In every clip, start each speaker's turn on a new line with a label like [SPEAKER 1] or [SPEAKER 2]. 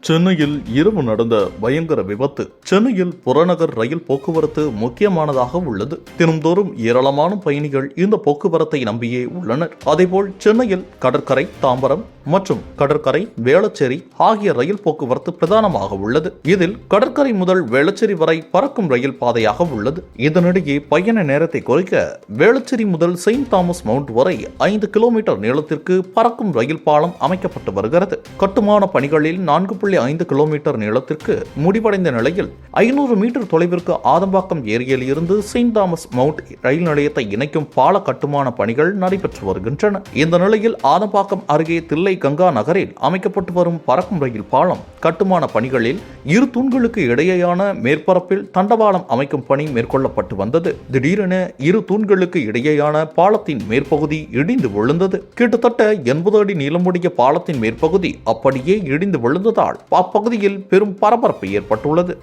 [SPEAKER 1] சென்னையில் இரவு நடந்த பயங்கர விபத்து. சென்னையில் புறநகர் ரயில் போக்குவரத்து முக்கியமானதாக உள்ளது. தினம்தோறும் ஏராளமான பயணிகள் இந்த போக்குவரத்தை நம்பியே உள்ளனர். அதேபோல் சென்னையில் கடற்கரை, தாம்பரம் மற்றும் கடற்கரை, வேளச்சேரி ஆகிய ரயில் போக்குவரத்து பிரதானமாக உள்ளது. இதில் கடற்கரை முதல் வேளச்சேரி வரை பறக்கும் ரயில் பாதையாக உள்ளது. இதனிடையே பயண நேரத்தை குறைக்க வேளச்சேரி முதல் செயின்ட் தாமஸ் மவுண்ட் வரை 5 கிலோமீட்டர் நீளத்திற்கு பறக்கும் ரயில் பாலம் அமைக்கப்பட்டு வருகிறது. கட்டுமான பணிகளில் 4.5 கிலோமீட்டர் நீளத்திற்கு முடிவடைந்த நிலையில் 500 மீட்டர் தொலைவிற்கு ஆதம்பாக்கம் ஏரியில் இருந்து செயின்ட் தாமஸ் மவுண்ட் ரயில் நிலையத்தை இணைக்கும் பால கட்டுமான பணிகள் நடைபெற்று வருகின்றன. இந்த நிலையில் ஆதம்பாக்கம் அருகே தில்லை கங்கா நகரில் அமைக்கப்பட்டு வரும் பறக்கும் ரயில் பாலம் கட்டுமான பணிகளில் இரு தூண்களுக்கு இடையேயான மேற்பரப்பில் தண்டவாளம் அமைக்கும் பணி மேற்கொள்ளப்பட்டு வந்தது. திடீரென இரு தூண்களுக்கு இடையேயான பாலத்தின் மேற்பகுதி இடிந்து விழுந்தது. கிட்டத்தட்ட 80 அடி நீளமுடைய பாலத்தின் மேற்பகுதி அப்படியே இடிந்து விழுந்ததால் அப்பகுதியில் பெரும் பரபரப்பு ஏற்பட்டுள்ளது.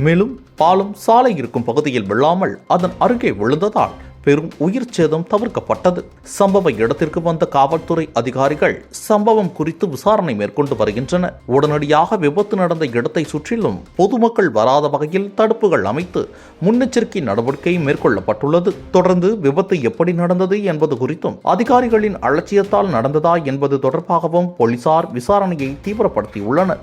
[SPEAKER 1] மேலும் பாலம் சாலை இருக்கும் பகுதியில் விழாமல் அதன் அருகே விழுந்ததால் பெரும் உயிர் சேதம் தவிர்க்கப்பட்டது. சம்பவ இடத்திற்கு வந்த காவல்துறை அதிகாரிகள் சம்பவம் குறித்து விசாரணை மேற்கொண்டு வருகின்றனர். உடனடியாக விபத்து நடந்த இடத்தை சுற்றிலும் பொதுமக்கள் வராத வகையில் தடுப்புகள் அமைத்து முன்னெச்சரிக்கை நடவடிக்கை மேற்கொள்ளப்பட்டுள்ளது. தொடர்ந்து விபத்து எப்படி நடந்தது என்பது குறித்தும் அதிகாரிகளின் அலட்சியத்தால் நடந்ததா என்பது தொடர்பாகவும் போலீசார் விசாரணையை தீவிரப்படுத்தியுள்ளனர்.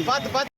[SPEAKER 2] பார்த்து பார்த்து